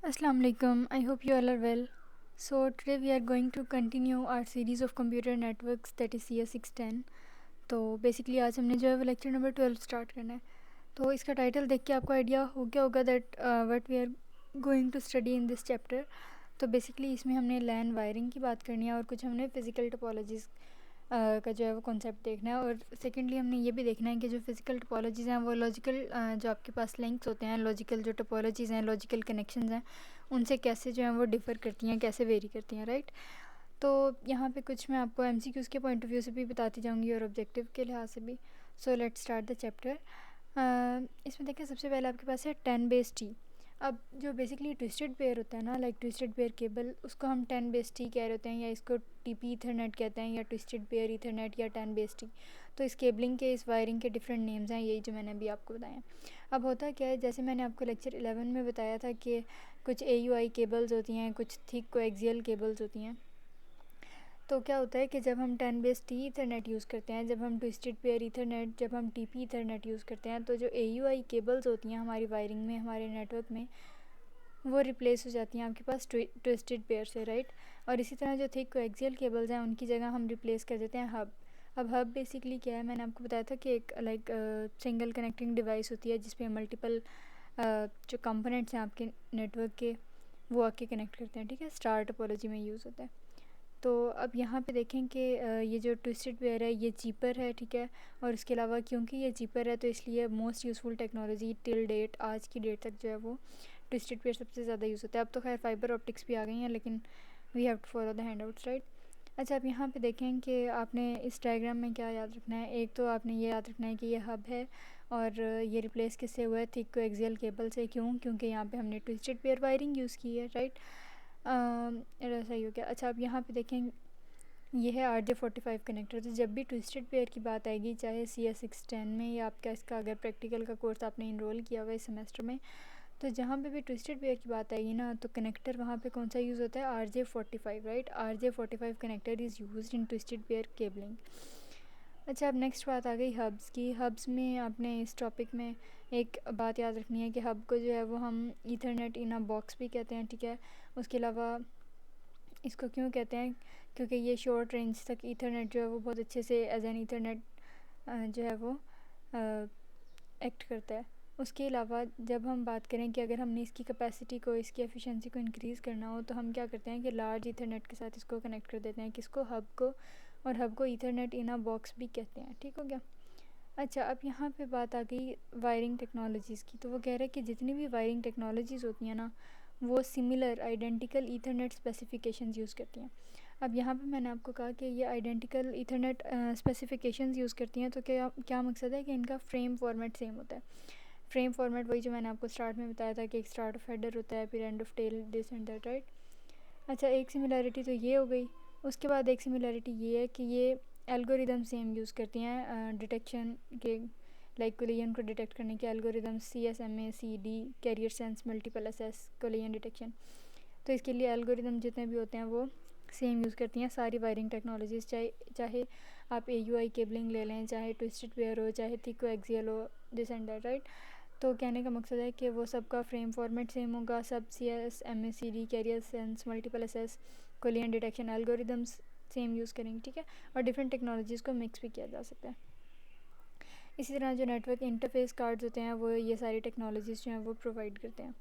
Assalamu alaikum. I hope you all are well. So today we are going to continue our series of computer networks, that is CS610. तो basically आज हमने जो है वो lecture number 12 start करना है. तो इसका टाइटल देख के आपको आइडिया हो गया होगा that what we are going to study in this chapter. तो बेसिकली इसमें हमने लैन वायरिंग की बात करनी है और कुछ हमने फ़िज़िकल टोपोलॉजीज़ का जो है वो कॉन्सेप्ट देखना है. और सेकेंडली हमने ये भी देखना है कि जो फिज़िकल टोपोलॉजीज़ हैं वो लॉजिकल जो आपके पास लिंक्स होते हैं, लॉजिकल जो टोपोलॉजीज़ हैं, लॉजिकल कनेक्शंस हैं, उनसे कैसे जो है वो डिफ़र करती हैं, कैसे वेरी करती हैं, राइट. तो यहाँ पे कुछ मैं आपको एमसीक्यूज़ के पॉइंट ऑफ व्यू से भी बताती जाऊँगी और ऑब्जेक्टिव के लिहाज से भी. So let's start the chapter. इसमें देखें सबसे पहले आपके पास है 10 बेस टी. अब जो बेसिकली ट्विस्टेड पेयर होता है ना, लाइक ट्विस्टेड पेयर केबल, उसको हम 10 बेस टी कह रहे होते हैं, या इसको टीपी ईथरनेट कहते हैं, या ट्विस्टेड पेयर ईथरनेट, या 10 बेस टी. तो इस केबलिंग के, इस वायरिंग के डिफरेंट नेम्स हैं, यही जो मैंने अभी आपको बताया. अब होता क्या है, जैसे मैंने आपको लेक्चर 11 में बताया था कि कुछ AUI केबल्स होती हैं, कुछ थिक कोएक्सियल केबल्स होती हैं. तो क्या होता है कि जब हम 10 बेस टी ईथरनेट यूज़ करते हैं, जब हम ट्विस्टेड पेयर ईथरनेट, जब हम टीपी ईथरनेट यूज़ करते हैं, तो जो AUI केबल्स होती हैं हमारी वायरिंग में, हमारे नेटवर्क में, वो रिप्लेस हो जाती हैं आपके पास ट्विस्टेड पेयर से, राइट. और इसी तरह जो थिक कोएक्सियल केबल्स हैं उनकी जगह हम रिप्लेस कर देते हैं हब. अब हब बेसिकली क्या है, मैंने आपको बताया था कि एक लाइक सिंगल कनेक्टिंग डिवाइस होती है जिसपे मल्टीपल जो कंपोनेंट्स हैं आपके नेटवर्क के, वो आके कनेक्ट करते हैं, ठीक है. स्टार टोपोलॉजी में यूज़ होता है. तो अब यहाँ पे देखें कि ये जो ट्विस्टेड पेयर है ये चीपर है, ठीक है. और इसके अलावा क्योंकि ये चीपर है तो इसलिए most useful technology till date, आज की डेट तक जो है वो ट्विस्टेड पेयर सबसे ज़्यादा यूज़ होता है. अब तो खैर फाइबर ऑप्टिक्स भी आ गई हैं, लेकिन we have to follow the handouts, right. अच्छा, अब यहाँ पे देखें कि आपने इस डायग्राम में क्या याद रखना है. एक तो आपने ये याद रखना है कि ये हब है और ये रिप्लेस किससे हुआ है, थिक कोएक्सियल केबल से. क्यों? क्योंकि यहाँ पे हमने ट्विस्टेड पेयर वायरिंग यूज़ की है, राइट. सही हो गया. अच्छा, अब यहाँ पे देखें ये है RJ45 कनेक्टर. तो जब भी ट्विस्टेड पेयर की बात आएगी, चाहे CS610 में या आपका इसका अगर प्रैक्टिकल का कोर्स आपने इनरोल किया हुआ है इस सेमेस्टर में, तो जहाँ पे भी ट्विस्टेड पेयर की बात आएगी ना, तो कनेक्टर वहाँ पे कौन सा यूज़ होता है, RJ45, right. RJ45 connector is used in twisted pair cabling. अच्छा, अब नेक्स्ट बात आ गई हब्स की. हब्स में आपने इस टॉपिक में एक बात याद रखनी है कि हब को जो है वो हम ईथरनेट इन अ बॉक्स भी कहते हैं, ठीक है. उसके अलावा इसको क्यों कहते हैं, क्योंकि ये शॉर्ट रेंज तक ईथरनेट जो है वो बहुत अच्छे से एज एन ईथरनेट जो है वो एक्ट करता है. उसके अलावा जब हम बात करें कि अगर हमने इसकी कैपेसिटी को, इसकी एफिशिएंसी को इंक्रीज़ करना हो, तो हम क्या करते हैं कि लार्ज ईथरनेट के साथ इसको कनेक्ट कर देते हैं, किसको, हब को. और हब को ईथरनेट इन अ बॉक्स भी कहते हैं, ठीक हो गया. अच्छा, अब यहाँ पे बात आ गई वायरिंग टेक्नोलॉजीज़ की. तो वो कह रहे हैं कि जितनी भी वायरिंग टेक्नोलॉजीज़ होती हैं ना, वो similar identical Ethernet specifications use करती हैं. अब यहाँ पे मैंने आपको कहा कि ये आइडेंटिकल ईथरनेट स्पेसिफिकेशंस यूज़ करती हैं, तो क्या क्या मकसद है कि इनका फ्रेम फॉर्मेट सेम होता है. फ्रेम फॉर्मेट वही जो मैंने आपको स्टार्ट में बताया था कि एक स्टार्ट ऑफ हेडर होता है, फिर end of tail, this and that, right. अच्छा, एक सिमिलरिटी तो ये हो गई. उसके बाद एक सिमिलरिटी ये है कि ये एल्गोरिदम सेम यूज़ करती हैं डिटेक्शन के, लाइक कोलिजन को डिटेक्ट करने के algorithm, CSMA, CD, carrier sense, multiple access, collision detection. तो इसके लिए एल्गोरिदम जितने भी होते हैं वो सेम यूज़ करती हैं सारी वायरिंग टेक्नोलॉजीज़, चाहे चाहे आप AUI केबलिंग ले लें, चाहे ट्विस्टेड पेयर हो, चाहे थिक कोएक्सियल हो, दिस एंड दैट, राइट. तो कहने का मकसद है कि वो सबका फ्रेम फॉर्मेट सेम होगा, सब CSMA, CD, carrier sense, multiple access, collision detection algorithms same use करेंगे, ठीक है. और डिफरेंट टेक्नोलॉजीज़ को मिक्स भी किया जा सकता है. इसी तरह जो नेटवर्क इंटरफेस कार्ड्स होते हैं वो ये सारी टेक्नोलॉजीज़ जो हैं वो प्रोवाइड करते हैं.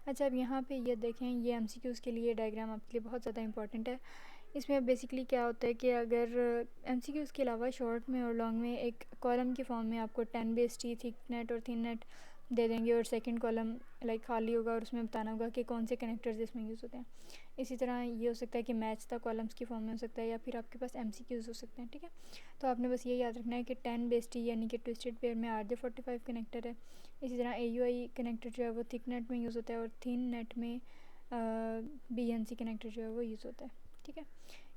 अच्छा, अब यहाँ पे ये देखें, ये MCQs के लिए डायग्राम आपके लिए बहुत ज़्यादा इंपॉर्टेंट है. इसमें बेसिकली क्या होता है कि अगर MCQs के अलावा शॉर्ट में और लॉन्ग में एक कॉलम के फॉर्म में आपको 10 बेस टी, थिक नेट और थिन नेट दे देंगे, और सेकंड कॉलम लाइक खाली होगा और उसमें बताना होगा कि कौन से कनेक्टर्स इसमें यूज़ होते हैं. इसी तरह ये हो सकता है कि मैच द कॉलम्स की फॉर्म में हो सकता है, या फिर आपके पास MCQs हो सकते हैं, ठीक है. तो आपने बस ये याद रखना है कि 10 बेस टी यानी कि ट्विस्टेड पेयर में RJ45 कनेक्टर है. इसी तरह AUI कनेक्टर जो है वो थिक नेट में यूज़ होता है, और थिन नेट में BNC कनेक्टर जो है वो यूज़ होता है, ठीक है.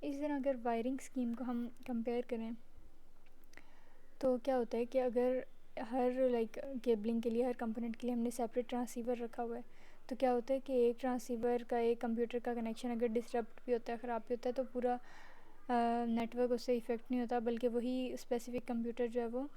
इसी तरह अगर वायरिंग स्कीम को हम कंपेयर करें तो क्या होता है कि अगर हर लाइक केबलिंग के लिए, हर कंपोनेंट के लिए हमने सेपरेट ट्रांसीवर रखा हुआ है, तो क्या होता है कि एक ट्रांसीवर का, एक कंप्यूटर का कनेक्शन अगर डिसरप्ट भी होता है, ख़राब भी होता है, तो पूरा नेटवर्क उससे इफ़ेक्ट नहीं होता, बल्कि वही स्पेसिफिक कंप्यूटर जो है वो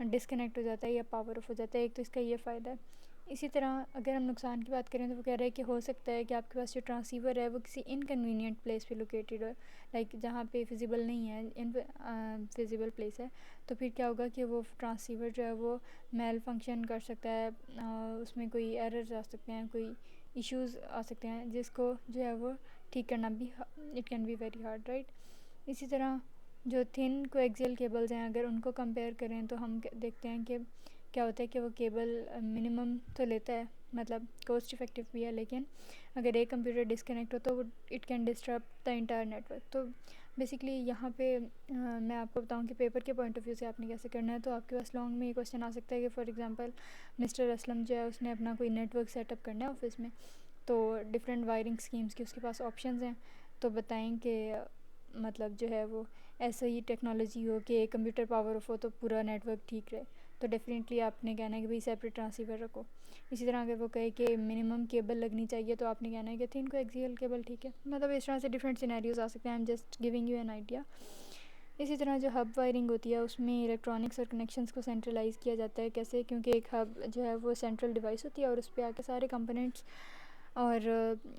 डिस्कनेक्ट हो जाता है या पावर ऑफ हो जाता है. एक तो इसका ये फ़ायदा है. इसी तरह अगर हम नुकसान की बात करें तो वो कह रहा है कि हो सकता है कि आपके पास जो ट्रांसीवर है वो किसी इनकन्वीनियंट प्लेस पे लोकेटेड हो, लाइक जहाँ पे फिजिबल नहीं है, इन फिजिबल प्लेस है, तो फिर क्या होगा कि वो ट्रांसीवर जो है वो मेल फंक्शन कर सकता है, उसमें कोई एरर्स आ सकते हैं, कोई इश्यूज़ आ सकते हैं, जिसको जो है वो ठीक करना भी it can be very hard, right. इसी तरह जो थिन कोएक्सियल केबल्स हैं अगर उनको कंपेयर करें तो हम देखते हैं कि क्या होता है कि वो केबल मिनिमम तो लेता है, मतलब कॉस्ट इफ़ेक्टिव भी है, लेकिन अगर एक कंप्यूटर डिस्कनेक्ट हो तो वो it can disturb the entire network. तो बेसिकली यहाँ पे मैं आपको बताऊँ कि पेपर के पॉइंट ऑफ व्यू से आपने कैसे करना है। तो आपके पास लॉन्ग में ये क्वेश्चन आ सकता है कि फॉर एग्जांपल मिस्टर असलम जो है उसने अपना कोई नेटवर्क सेटअप करना है ऑफिस में, तो डिफरेंट वायरिंग स्कीम्स की उसके पास ऑप्शंस हैं, तो बताएं कि मतलब जो है वो ऐसा ही टेक्नोलॉजी हो कि कंप्यूटर पावर ऑफ हो तो पूरा नेटवर्क ठीक रहे, तो डेफिनेटली आपने कहना है कि भाई सेपरेट ट्रांसीवर रखो। इसी तरह अगर वो कहे कि मिनिमम केबल लगनी चाहिए तो आपने कहना है कि थिन को एक्सियल केबल ठीक है। मतलब इस तरह से डिफरेंट सिनेरियोज आ सकते हैं, I am just giving you an idea. इसी तरह जो हब वायरिंग होती है उसमें इलेक्ट्रॉनिक्स और कनेक्शंस को सेंट्रलाइज़ किया जाता है। कैसे? क्योंकि एक हब जो है वो सेंट्रल डिवाइस होती है और उस पर आके सारे कंपोनेंट्स और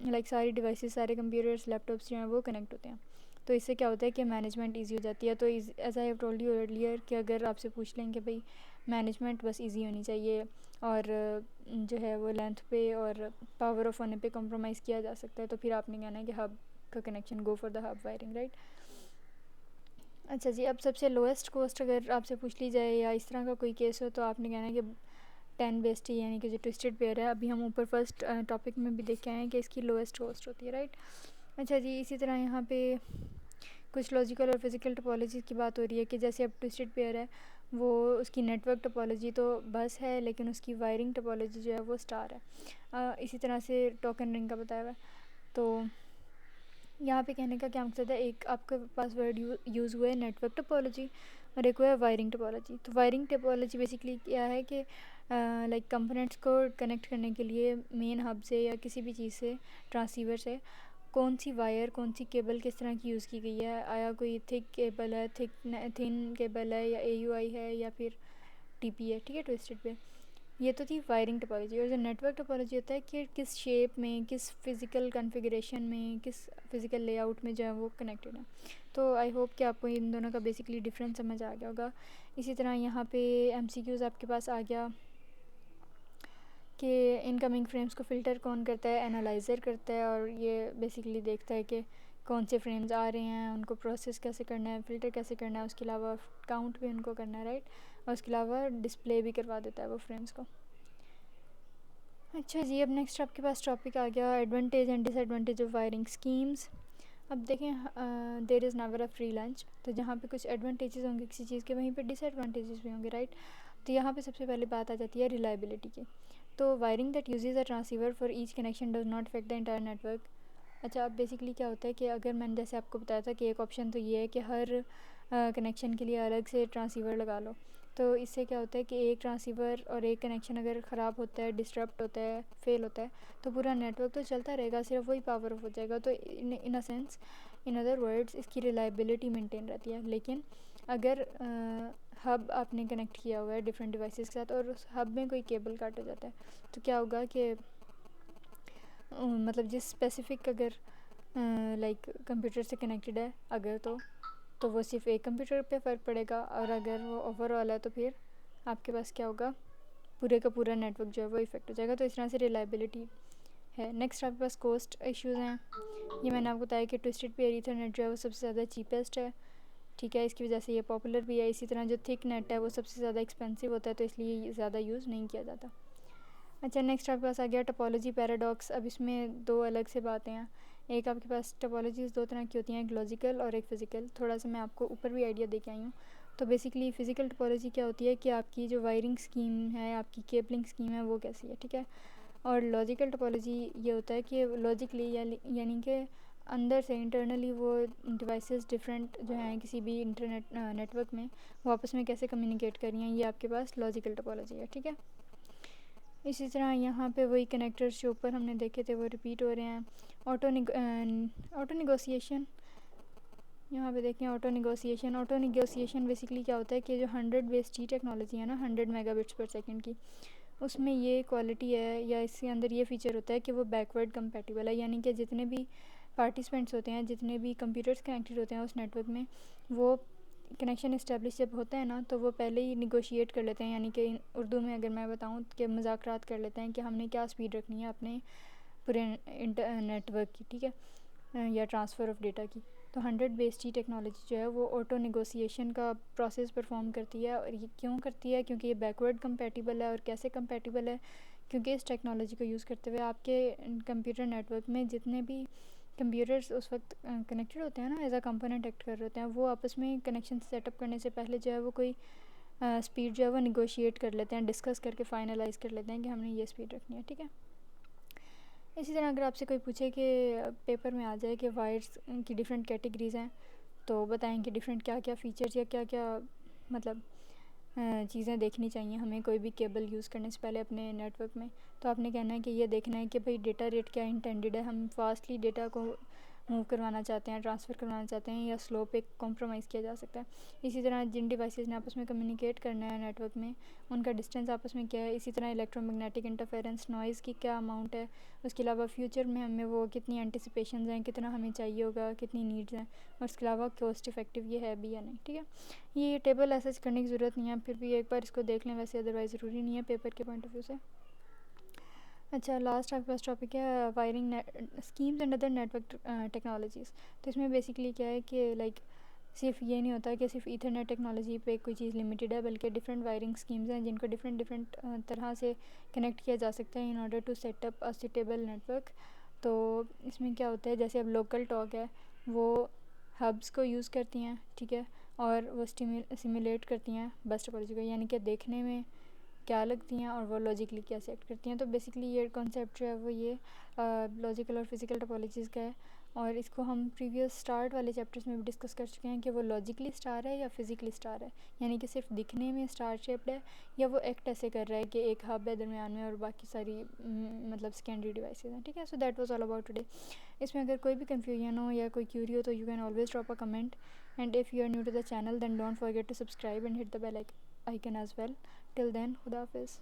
लाइक सारी डिवाइसेस, सारे कंप्यूटर्स, लैपटॉप्स जो हैं वो कनेक्ट होते हैं। तो इससे क्या होता है कि मैनेजमेंट इजी हो जाती है। तो as I have told you earlier कि अगर आपसे पूछ लेंगे भाई मैनेजमेंट बस इजी होनी चाहिए और जो है वो लेंथ पे और पावर ऑफ होने पे कॉम्प्रोमाइज़ किया जा सकता है, तो फिर आपने कहना है कि हब का connection, go for the hub wiring, right. अच्छा जी, अब सबसे लोएस्ट कॉस्ट अगर आपसे पूछ ली जाए या इस तरह का कोई केस हो तो आपने कहना है कि 10 बेस्ट ही, यानी कि जो ट्विस्टेड पेयर है, अभी हम ऊपर फर्स्ट टॉपिक में भी देखे हैं कि इसकी लोएस्ट कॉस्ट होती है, राइट। अच्छा जी, इसी तरह यहाँ पे कुछ लॉजिकल और फिज़िकल टोपोलॉजी की बात हो रही है कि जैसे अब ट्विस्टेड पेयर है वो उसकी नेटवर्क टोपोलॉजी तो बस है, लेकिन उसकी वायरिंग टोपोलॉजी जो है वो स्टार है। इसी तरह से टोकन रिंग का बताया हुआ है। तो यहाँ पे कहने का क्या मकसद है, एक आपके पास वर्ड यूज़ हुआ है नेटवर्क टोपोलॉजी और एक हुआ है वायरिंग टोपोलॉजी। तो वायरिंग टोपोलॉजी बेसिकली क्या है कि लाइक कंपोनेंट्स को कनेक्ट करने के लिए मेन हब से या किसी भी चीज़ से, ट्रांसीवर से, कौन सी वायर, कौन सी केबल किस तरह की यूज़ की गई है, आया कोई थिक केबल है, थिन केबल है, या AUI है, या फिर TP है, ठीक है, ट्विस्टेड पे। ये तो थी वायरिंग टोपोलॉजी। और जो नेटवर्क टोपोलॉजी होता है कि किस शेप में, किस फिज़िकल कॉन्फ़िगरेशन में, किस फिज़िकल लेआउट में जो है वो कनेक्टेड है। तो आई होप कि आपको इन दोनों का बेसिकली डिफरेंस समझ आ गया होगा। इसी तरह यहाँ पे MCQs आपके पास आ गया कि इनकमिंग फ्रेम्स को फ़िल्टर कौन करता है, एनालाइज़र करता है, और ये बेसिकली देखता है कि कौन से फ्रेम्स आ रहे हैं, उनको प्रोसेस कैसे करना है, फ़िल्टर कैसे करना है, उसके अलावा काउंट भी उनको करना है, राइट। और उसके अलावा डिस्प्ले भी करवा देता है वो फ्रेम्स को। अच्छा जी, अब नेक्स्ट आपके पास टॉपिक आ गया advantage and disadvantage of wiring schemes. अब देखें, there is never a free lunch. तो जहाँ पे कुछ एडवांटेजेस होंगे किसी चीज़ के, वहीं पे डिसएडवांटेजेस भी होंगे, राइट। तो यहाँ पे सबसे पहले बात आ जाती है रिलायबिलिटी की। तो wiring that usage a transceiver for each connection does not affect the entire network. अच्छा, अब बेसिकली क्या होता है कि अगर मैंने जैसे आपको बताया था कि एक ऑप्शन तो ये है कि हर कनेक्शन के लिए अलग से ट्रांसीवर लगा लो। तो इससे क्या होता है कि एक ट्रांसीवर और एक कनेक्शन अगर ख़राब होता है, डिस्टर्ब होता है, फेल होता है, तो पूरा नेटवर्क तो चलता रहेगा, सिर्फ वही पावर ऑफ हो जाएगा। तो in a sense, in other words, इसकी रिलायबिलिटी मेंटेन रहती है। लेकिन अगर हब आपने कनेक्ट किया हुआ है डिफरेंट डिवाइसेस के साथ और उस हब में कोई केबल काट हो जाता है, तो क्या होगा कि मतलब जिस स्पेसिफिक अगर लाइक कंप्यूटर से कनेक्टेड है अगर, तो वो सिर्फ एक कंप्यूटर पे फ़र्क पड़ेगा, और अगर वो ओवरऑल है तो फिर आपके पास क्या होगा, पूरे का पूरा नेटवर्क जो है वो इफ़ेक्ट हो जाएगा। तो इस तरह से रिलायबिलिटी है। नेक्स्ट आपके पास कॉस्ट इश्यूज़ हैं। ये मैंने आपको बताया कि ट्विस्टेड पेयर ईथरनेट जो है वो सबसे ज़्यादा चीपेस्ट है, ठीक है, इसकी वजह से ये पॉपुलर भी है। इसी तरह जो थिक नेट है वो सबसे ज़्यादा एक्सपेंसिव होता है, तो इसलिए ज़्यादा यूज़ नहीं किया जाता। अच्छा, नेक्स्ट आपके पास आ गया टोपोलॉजी पैराडॉक्स। अब इसमें दो अलग से बातें हैं। एक आपके पास टोपोलॉजीज़ दो तरह की होती हैं, एक लॉजिकल और एक फ़िज़िकल। थोड़ा सा मैं आपको ऊपर भी आइडिया दे के आई हूँ। तो बेसिकली फ़िज़िकल टोपोलॉजी क्या होती है कि आपकी जो वायरिंग स्कीम है, आपकी केबलिंग स्कीम है, वो कैसी है, ठीक है। और लॉजिकल टोपोलॉजी ये होता है कि लॉजिकली यानी कि अंदर से इंटरनली वो डिवाइसेस डिफरेंट जो हैं किसी भी इंटरनेट नेटवर्क में, वो आपस में कैसे कम्युनिकेट कर रही हैं, ये आपके पास लॉजिकल टोपोलॉजी है, ठीक है। इसी तरह यहाँ पे वही कनेक्टर्स जो ऊपर हमने देखे थे वो रिपीट हो रहे हैं। ऑटो निगोसिएशन, यहाँ पे देखें ऑटो निगोसिएशन बेसिकली क्या होता है कि जो 100 बेस टी टेक्नोलॉजी है ना, 100 मेगाबिट्स पर सेकंड की, उसमें ये क्वालिटी है या इसके अंदर ये फ़ीचर होता है कि वो बैकवर्ड कंपैटिबल है, यानी कि जितने भी पार्टिसिपेंट्स होते हैं, जितने भी कंप्यूटर्स कनेक्टेड होते हैं उस नेटवर्क में, वो कनेक्शन इस्टेब्लिश जब होता है ना तो वो पहले ही निगोशिएट कर लेते हैं, यानी कि उर्दू में अगर मैं बताऊँ कि मुज़ाकरात कर लेते हैं कि हमने क्या स्पीड रखनी है अपने पूरे नेटवर्क की, ठीक है, या ट्रांसफ़र ऑफ डेटा की। तो 100 बेस टी टेक्नोलॉजी जो है वो ऑटो निगोशिएशन का प्रोसेस परफॉर्म करती है। और ये क्यों करती है? क्योंकि ये बैकवर्ड कंपैटिबल है। और कैसे कंपैटिबल है? क्योंकि इस टेक्नोलॉजी को यूज़ करते हुए आपके कंप्यूटर नेटवर्क में जितने भी कंप्यूटर्स उस वक्त कनेक्टेड होते हैं ना, एज अ कंपोनेंट एक्ट कर रहे होते हैं, वो आपस में कनेक्शन सेटअप करने से पहले जो है वो कोई स्पीड जो है वो निगोशिएट कर लेते हैं, डिस्कस करके फाइनलाइज़ कर लेते हैं कि हमने ये स्पीड रखनी है, ठीक है। इसी तरह अगर आपसे कोई पूछे कि पेपर में आ जाए कि वायर्स की डिफरेंट कैटेगरीज़ हैं, तो बताएं कि डिफरेंट क्या क्या फ़ीचर्स या क्या क्या मतलब चीज़ें देखनी चाहिए हमें कोई भी केबल यूज़ करने से पहले अपने नेटवर्क में। तो आपने कहना है कि ये देखना है कि भाई डेटा रेट क्या इंटेंडेड है, हम फास्टली डेटा को मूव करवाना चाहते हैं, ट्रांसफ़र करवाना चाहते हैं, या स्लो पे कॉम्प्रोमाइज़ किया जा सकता है। इसी तरह जिन डिवाइसेस ने आपस में कम्युनिकेट करना है नेटवर्क में, उनका डिस्टेंस आपस में क्या है। इसी तरह इलेक्ट्रोमैग्नेटिक इंटरफेरेंस, नॉइज़ की क्या अमाउंट है। उसके अलावा फ्यूचर में हमें वो कितनी एंटिसिपेशंस हैं, कितना हमें चाहिए होगा, कितनी नीड्स हैं, और उसके अलावा कॉस्ट इफ़ेक्टिव ये है भी या नहीं, ठीक है। ये टेबल ऐसा करने की ज़रूरत नहीं है, फिर भी एक बार इसको देख लें, वैसे अदरवाइज़ ज़रूरी नहीं है पेपर के पॉइंट ऑफ व्यू से। अच्छा, लास्ट आपके पास टॉपिक है wiring schemes and other network technologies. तो इसमें बेसिकली क्या है कि लाइक सिर्फ ये नहीं होता कि सिर्फ ईथरनेट टेक्नोलॉजी पे कोई चीज़ लिमिटेड है, बल्कि डिफरेंट वायरिंग स्कीम्स हैं जिनको डिफरेंट तरह से कनेक्ट किया जा सकता है in order to set up a suitable network. तो इसमें क्या होता है, जैसे अब लोकल टॉक है, वो हब्स को यूज़ करती हैं, ठीक है, और वो सिमुलेट करती हैं बस टोपोलॉजी को, यानी कि देखने में क्या लगती हैं और वो लॉजिकली कैसे एक्ट करती हैं। तो बेसिकली ये कॉन्सेप्ट जो है वो ये लॉजिकल और फिज़िकल टोपोलॉजीज़ का है, और इसको हम प्रीवियस स्टार्ट वाले चैप्टर्स में भी डिस्कस कर चुके हैं कि वो लॉजिकली स्टार है या फिज़िकली स्टार है, यानी कि सिर्फ दिखने में स्टार शेप्ड है, या वो एक्ट ऐसे कर रहा है कि एक हब है दरमियान में और बाकी सारी मतलब सेकेंडरी डिवाइसेज हैं, ठीक है। So that was all about today. इसमें अगर कोई भी कन्फ्यूजन हो या कोई क्यूरी हो तो you can always drop a comment, and if you are new to the channel then don't forget to subscribe and hit the bell icon as well. Till then, Khuda Hafiz.